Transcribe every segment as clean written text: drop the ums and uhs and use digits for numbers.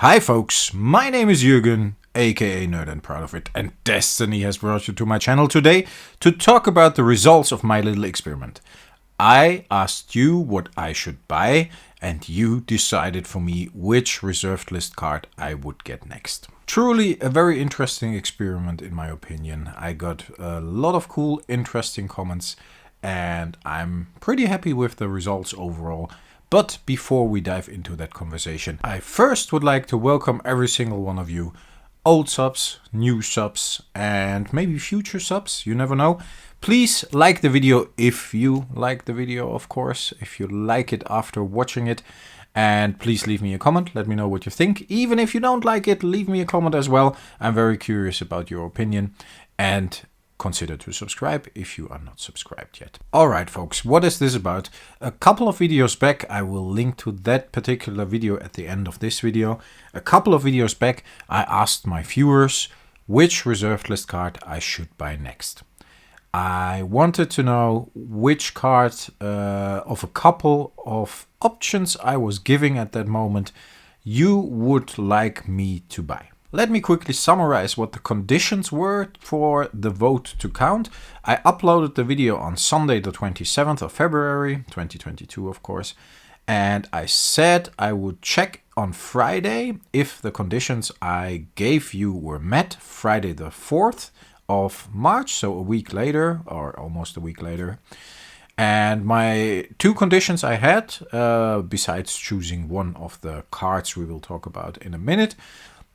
Hi folks, my name is Jürgen, aka Nerd and Proud of It, and Destiny has brought you to my channel today to talk about the results of my little experiment. I asked you what I should buy, and you decided for me which reserved list card I would get next. Truly a very interesting experiment in my opinion. I got a lot of cool, interesting comments, and I'm pretty happy with the results overall. But before we dive into that conversation, I first would like to welcome every single one of you, old subs, new subs, and maybe future subs, you never know. Please like the video if you like the video, of course, if you like it after watching it. And please leave me a comment, let me know what you think. Even if you don't like it, leave me a comment as well. I'm very curious about your opinion. And consider to subscribe if you are not subscribed yet. Alright folks, what is this about? A couple of videos back, I will link to that particular video at the end of this video. A couple of videos back, I asked my viewers which reserved list card I should buy next. I wanted to know which card of a couple of options I was giving at that moment you would like me to buy. Let me quickly summarize what the conditions were for the vote to count. I uploaded the video on Sunday the 27th of February 2022, of course, and I said I would check on Friday if the conditions I gave you were met, Friday the 4th of March, so a week later, or almost a week later. And my two conditions I had, besides choosing one of the cards we will talk about in a minute,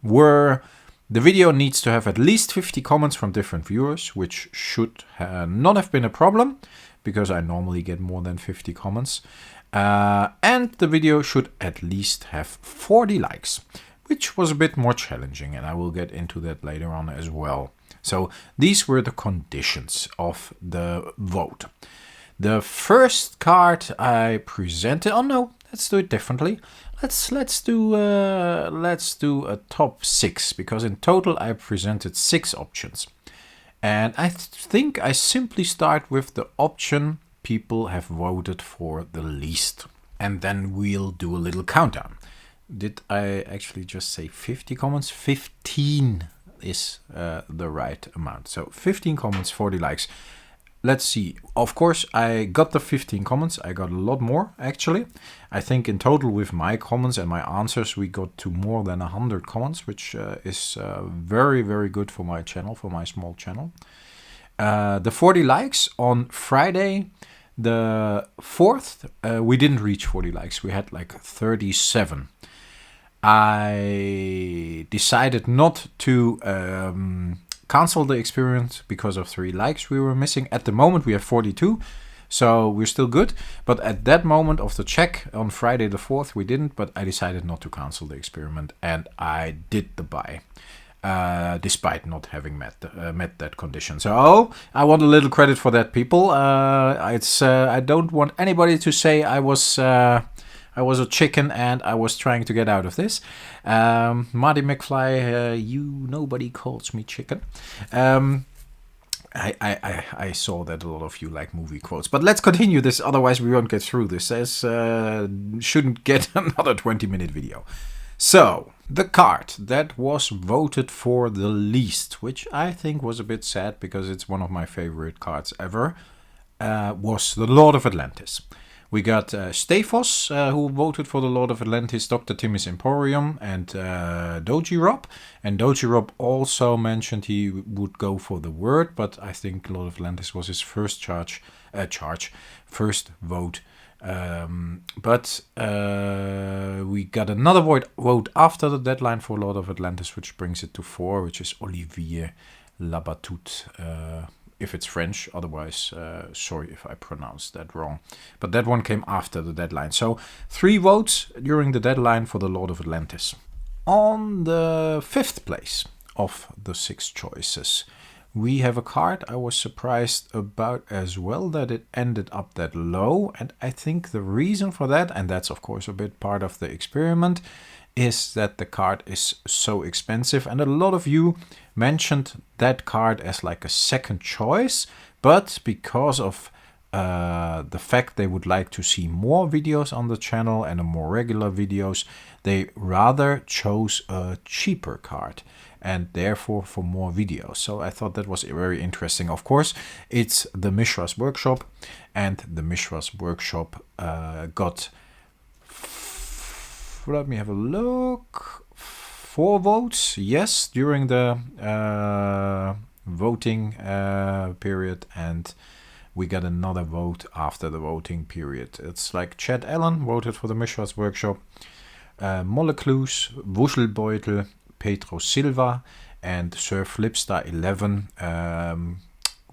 were the video needs to have at least 50 comments from different viewers, which should not have been a problem, because I normally get more than 50 comments. And the video should at least have 40 likes, which was a bit more challenging, and I will get into that later on as well. So these were the conditions of the vote. The first card I presented, oh no, let's do it differently. Let's do a top 6, because in total I presented 6 options. And I think I simply start with the option people have voted for the least. And then we'll do a little countdown. Did I actually just say 50 comments? 15 is the right amount. So 15 comments, 40 likes. Let's see. Of course, I got the 15 comments. I got a lot more, actually. I think in total with my comments and my answers, we got to more than 100 comments, which is very, very good for my channel, for my small channel. The 40 likes on Friday, the 4th, we didn't reach 40 likes. We had like 37. I decided not to cancel the experiment because of 3 likes we were missing. At the moment we have 42, so we're still good. But at that moment of the check on Friday the 4th we didn't, but I decided not to cancel the experiment and I did the buy. Despite not having met that condition. So I want a little credit for that, people. I don't want anybody to say I was a chicken and I was trying to get out of this. Marty McFly, nobody calls me chicken. I saw that a lot of you like movie quotes. But let's continue this, otherwise we won't get through this. This shouldn't get another 20-minute video. So, the card that was voted for the least, which I think was a bit sad because it's one of my favorite cards ever, was the Lord of Atlantis. We got Stefos, who voted for the Lord of Atlantis, Dr. Timmy's Emporium, and Doji Rob. And Doji Rob also mentioned he would go for the Word, but I think Lord of Atlantis was his first first vote. But we got another vote after the deadline for Lord of Atlantis, which brings it to 4, which is Olivier Labatut. If it's French, otherwise, sorry if I pronounced that wrong. But that one came after the deadline. So 3 votes during the deadline for the Lord of Atlantis. On the 5th place of the 6 choices, we have a card I was surprised about as well, that it ended up that low. And I think the reason for that, and that's of course a bit part of the experiment, is that the card is so expensive, and a lot of you mentioned that card as like a second choice, but because of the fact they would like to see more videos on the channel and more regular videos, they rather chose a cheaper card and therefore for more videos. So I thought that was very interesting. Of course, it's the Mishra's Workshop, and the Mishra's Workshop got, let me have a look, 4 votes, yes, during the voting period, and we got another vote after the voting period. It's like Chad Allen voted for the Mishra's Workshop, Moleclus, Wuschelbeutel, Pedro Silva, and Sir Flipstar 11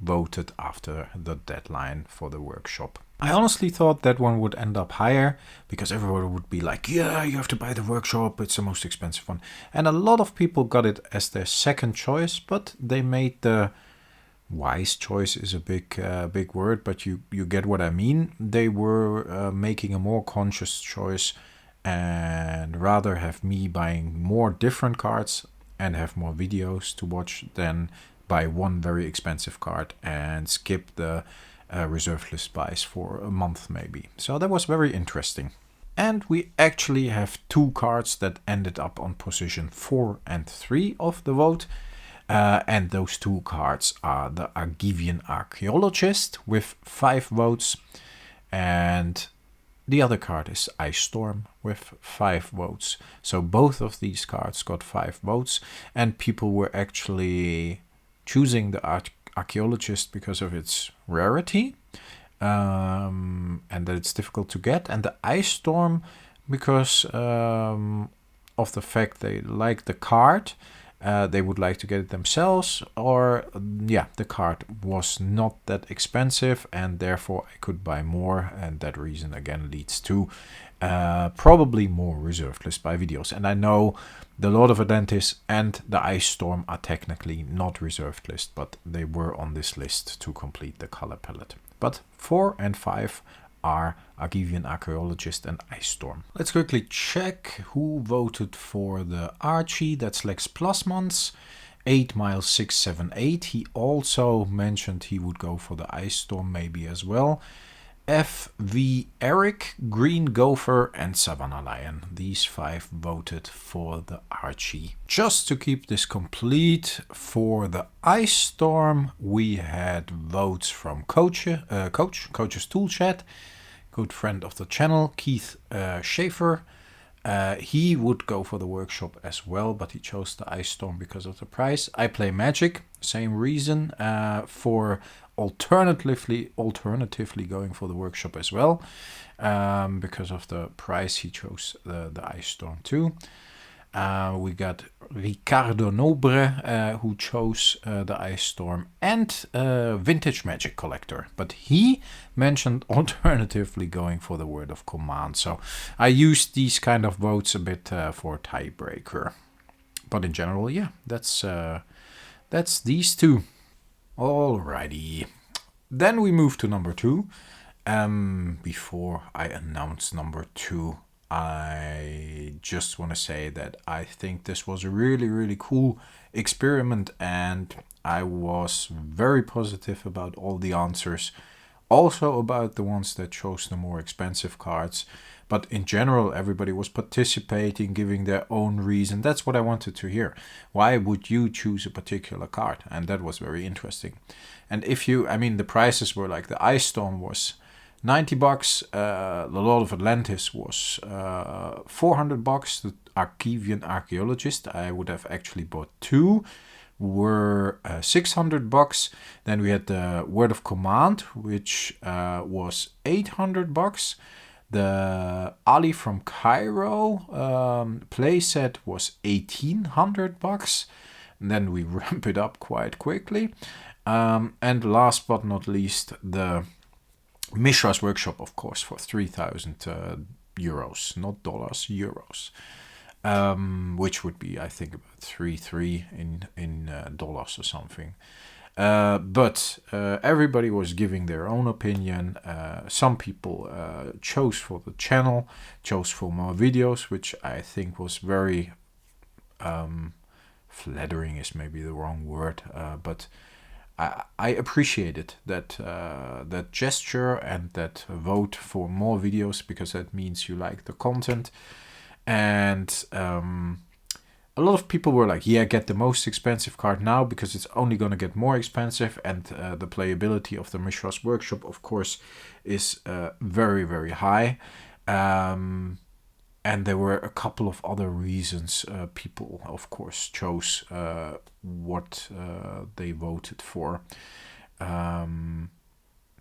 voted after the deadline for the workshop. I honestly thought that one would end up higher, because everyone would be like, yeah, you have to buy the workshop, it's the most expensive one. And a lot of people got it as their second choice, but they made the wise choice, is a big word, but you get what I mean. They were making a more conscious choice and rather have me buying more different cards and have more videos to watch than buy one very expensive card and skip the reserve list buys for a month maybe. So that was very interesting. And we actually have 2 cards that ended up on position 4 and 3 of the vote. And those 2 cards are the Argivian Archaeologist with 5 votes, and the other card is Ice Storm with 5 votes. So both of these cards got 5 votes, and people were actually choosing the Archaeologist because of its rarity, and that it's difficult to get, and the Ice Storm because of the fact they like the card. They would like to get it themselves, or the card was not that expensive and therefore I could buy more, and that reason again leads to probably more reserved list buy videos. And I know the Lord of Atlantis and the Ice Storm are technically not reserved list, but they were on this list to complete the color palette. But 4 and 5 are Argivian Archaeologist and Ice Storm. Let's quickly check who voted for the Archie. That's Lex Plasmans, 8Miles678. He also mentioned he would go for the Ice Storm maybe as well. FV Eric, Green Gopher, and Savannah Lion. These 5 voted for the Archie. Just to keep this complete, for the Ice Storm, we had votes from Coach's Tool Chat, good friend of the channel, Keith Schaefer. He would go for the workshop as well, but he chose the Ice Storm because of the price. I Play Magic, same reason, for alternatively going for the workshop as well, because of the price. He chose the Ice Storm too. We got Ricardo Nobre, who chose the Ice Storm, and Vintage Magic Collector, but he mentioned alternatively going for the Word of Command. So I used these kind of votes a bit for tiebreaker, but in general, yeah, that's these 2. Alrighty, then we move to number 2. Before I announce number 2, I just want to say that I think this was a really, really cool experiment, and I was very positive about all the answers, also about the ones that chose the more expensive cards. But in general, everybody was participating, giving their own reason. That's what I wanted to hear. Why would you choose a particular card? And that was very interesting. And the prices were like the Ice Storm was $90, the Lord of Atlantis was $400. The Archivian Archaeologist, I would have actually bought 2, were $600. Then we had the Word of Command, which was $800. The Ali from Cairo playset was $1,800. And then we ramp it up quite quickly. And last but not least, the Mishra's Workshop, of course, for 3,000 euros, not dollars, euros, which would be, I think, about 3 in dollars or something. But everybody was giving their own opinion. Some people chose for the channel, chose for more videos, which I think was very flattering is maybe the wrong word, but I appreciated that that gesture and that vote for more videos, because that means you like the content. And a lot of people were like, yeah, get the most expensive card now, because it's only going to get more expensive. And the playability of the Mishra's Workshop, of course, is very, very high. And there were a couple of other reasons people, of course, chose what they voted for.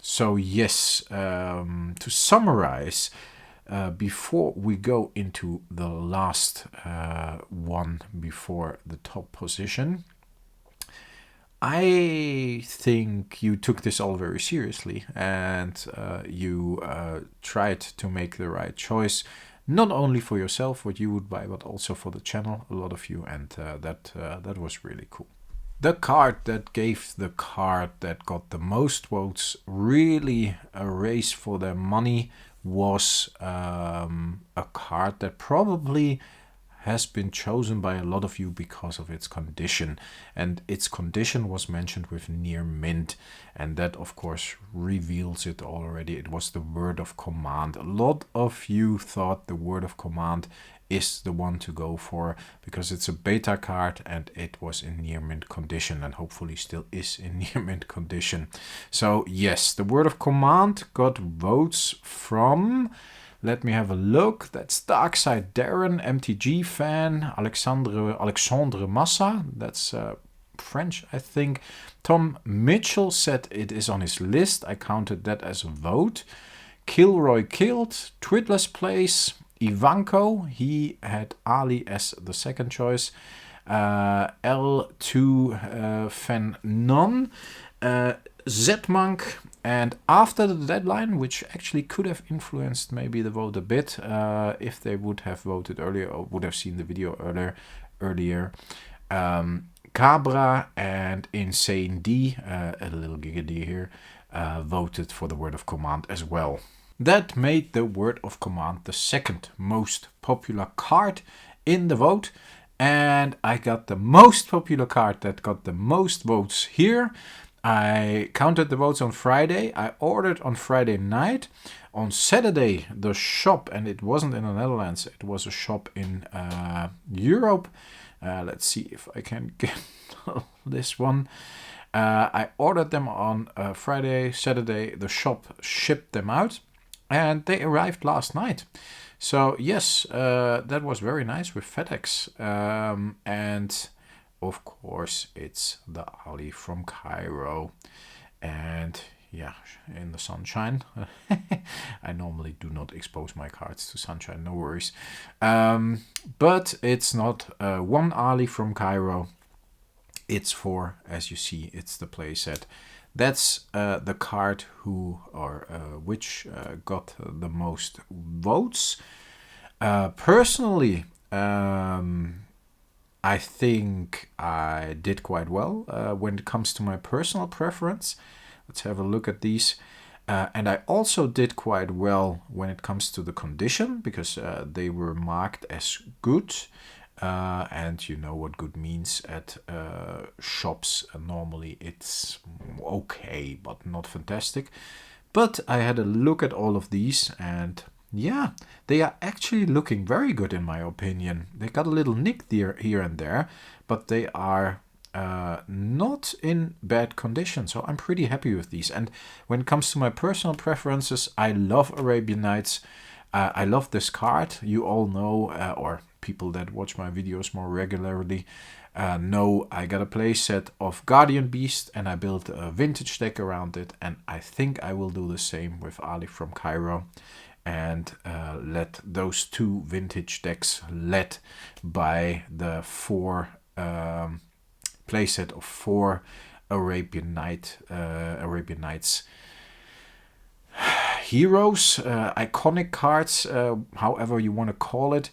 So yes, to summarize, before we go into the last one before the top position, I think you took this all very seriously, and you tried to make the right choice, not only for yourself, what you would buy, but also for the channel, a lot of you, and that was really cool. The card that gave the card that got the most votes really a race for their money was a card that probably has been chosen by a lot of you because of its condition. And its condition was mentioned with near mint. And that, of course, reveals it already. It was the Word of Command. A lot of you thought the Word of Command is the one to go for, because it's a beta card and it was in near mint condition, and hopefully still is in near mint condition. So yes, the Word of Command got votes from, let me have a look, that's Darkside Darren, MTG fan, Alexandre Massa, that's French, I think. Tom Mitchell said it is on his list. I counted that as a vote. Kilroy Killed, Twiddler's Place, Ivanko, he had Ali as the second choice. L2 Fan Non, Zmonk, and after the deadline, which actually could have influenced maybe the vote a bit if they would have voted earlier or would have seen the video earlier. Cabra and Insane D, a little giggity here, voted for the Word of Command as well. That made the Word of Command the second most popular card in the vote. And I got the most popular card that got the most votes here. I counted the votes on Friday. I ordered on Friday night. On Saturday, the shop, and it wasn't in the Netherlands, it was a shop in Europe. Let's see if I can get this one. I ordered them on Friday, Saturday. The shop shipped them out, and they arrived last night. So yes, that was very nice with FedEx. And of course, it's the Ali from Cairo. And yeah, in the sunshine. I normally do not expose my cards to sunshine, no worries. But it's not one Ali from Cairo. It's for, as you see, it's the playset. That's the card which got the most votes. Personally, I think I did quite well when it comes to my personal preference. Let's have a look at these. And I also did quite well when it comes to the condition, because they were marked as good. And you know what good means at shops. Normally it's okay, but not fantastic. But I had a look at all of these, and yeah, they are actually looking very good in my opinion. They got a little nick here and there, but they are not in bad condition. So I'm pretty happy with these. And when it comes to my personal preferences, I love Arabian Nights. I love this card. You all know, or people that watch my videos more regularly know I got a playset of Guardian Beast, and I built a vintage deck around it. And I think I will do the same with Ali from Cairo, and let those two vintage decks led by the playset of 4 Arabian Nights heroes, iconic cards, however you want to call it,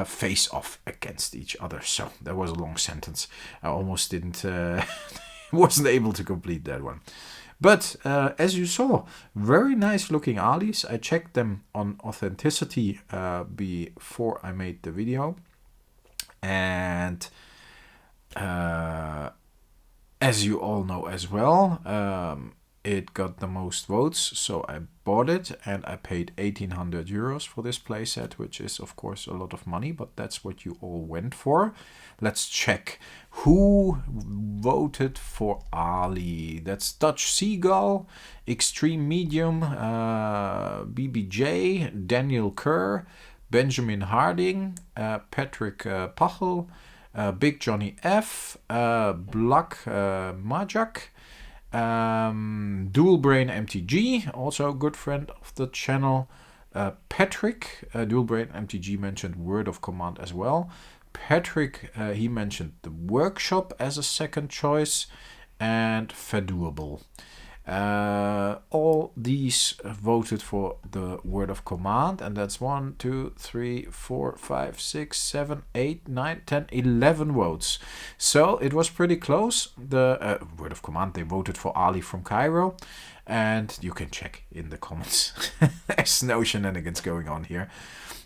face off against each other. So that was a long sentence. I almost wasn't able to complete that one. But as you saw, very nice looking Alis. I checked them on authenticity before I made the video. And as you all know as well, it got the most votes, so I bought it and I paid 1800 euros for this playset, which is of course a lot of money, but that's what you all went for. Let's check who voted for Ali. That's Dutch Seagull, Extreme Medium, BBJ, Daniel Kerr, Benjamin Harding, Patrick Pachel, Big Johnny F, Black Majak, Dual Brain MTG, also a good friend of the channel. Patrick, Dual Brain MTG mentioned Word of Command as well. Patrick, he mentioned the Workshop as a second choice, and Fadoable. All these voted for the Word of Command, and that's 1, 2, 3, 4, 5, 6, 7, 8, 9, 10, 11 votes. So it was pretty close. The Word of Command, they voted for Ali from Cairo, and you can check in the comments. There's no shenanigans going on here.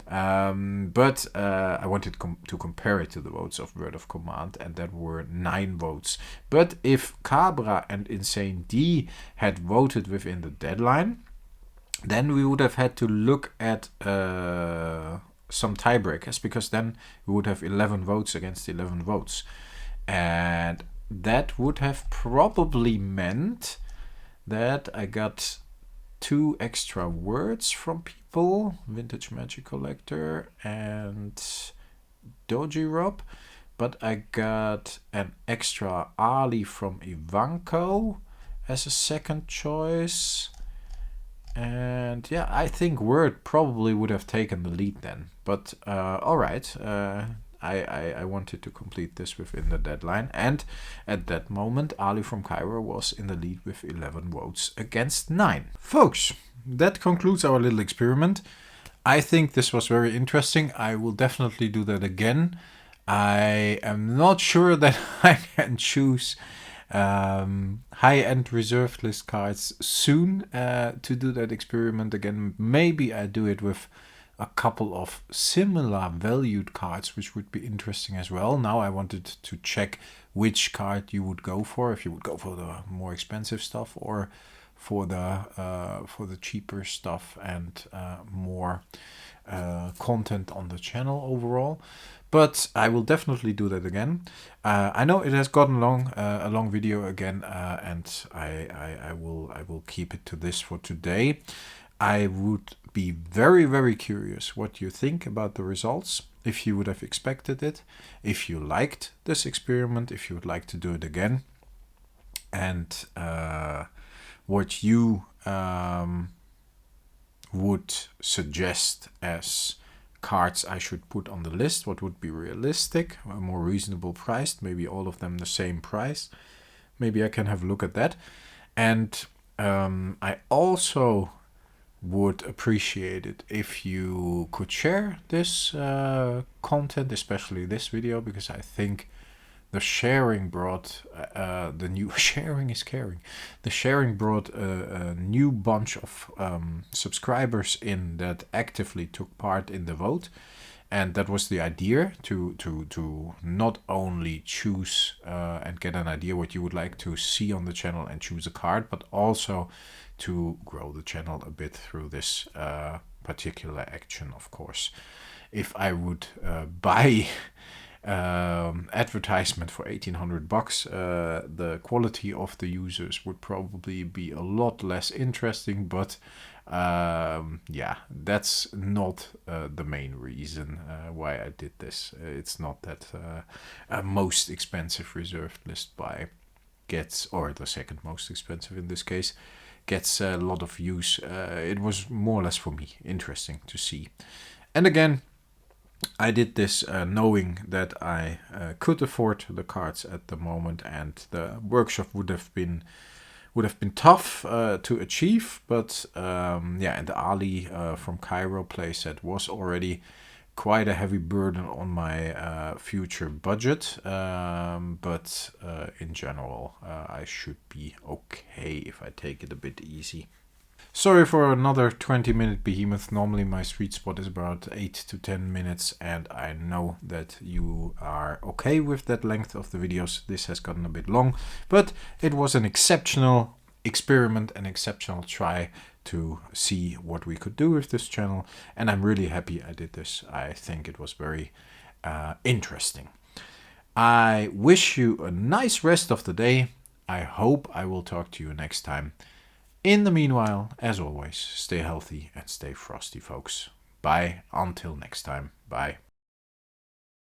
But I wanted to compare it to the votes of Word of Command, and that were 9 votes. But if Cabra and Insane D had voted within the deadline, then we would have had to look at some tiebreakers, because then we would have 11 votes against 11 votes. And that would have probably meant that I got 2 extra words from people, Vintage Magic Collector and Doji Rob, but I got an extra Ali from Ivanko as a second choice. And yeah, I think Word probably would have taken the lead then, but alright, I wanted to complete this within the deadline, and at that moment Ali from Cairo was in the lead with 11 votes against 9. Folks, that concludes our little experiment. I think this was very interesting. I will definitely do that again. I am not sure that I can choose high-end reserved list cards soon to do that experiment again. Maybe I do it with a couple of similar valued cards, which would be interesting as well. Now I wanted to check which card you would go for, if you would go for the more expensive stuff or for the cheaper stuff and more content on the channel overall. But I will definitely do that again. I know it has gotten a long video again, and I will keep it to this for today. I would be very, very curious what you think about the results, if you would have expected it, if you liked this experiment, if you would like to do it again, and what you would suggest as cards I should put on the list, what would be realistic, more reasonable priced, maybe all of them the same price. Maybe I can have a look at that. And I also would appreciate it if you could share this content, especially this video, because I think the sharing brought the new sharing is caring. The sharing brought a new bunch of subscribers in that actively took part in the vote, and that was the idea, to not only choose and get an idea what you would like to see on the channel and choose a card, but also to grow the channel a bit through this particular action. Of course, if I would buy advertisement for 1800 bucks, the quality of the users would probably be a lot less interesting, but yeah, that's not the main reason why I did this. It's not that most expensive reserved list buy gets, or the second most expensive in this case, gets a lot of views. It was more or less for me interesting to see. And again, I did this knowing that I could afford the cards at the moment, and the workshop would have been tough to achieve. But yeah, and the Ali from Cairo playset was already quite a heavy burden on my future budget. But in general, I should be okay if I take it a bit easy. Sorry for another 20-minute behemoth. Normally my sweet spot is about 8 to 10 minutes, and I know that you are okay with that length of the videos. This has gotten a bit long, but it was an exceptional experiment, an exceptional try to see what we could do with this channel, and I'm really happy I did this. I think it was very interesting. I wish you a nice rest of the day. I hope I will talk to you next time. In the meanwhile, as always, stay healthy and stay frosty, folks. Bye until next time. Bye.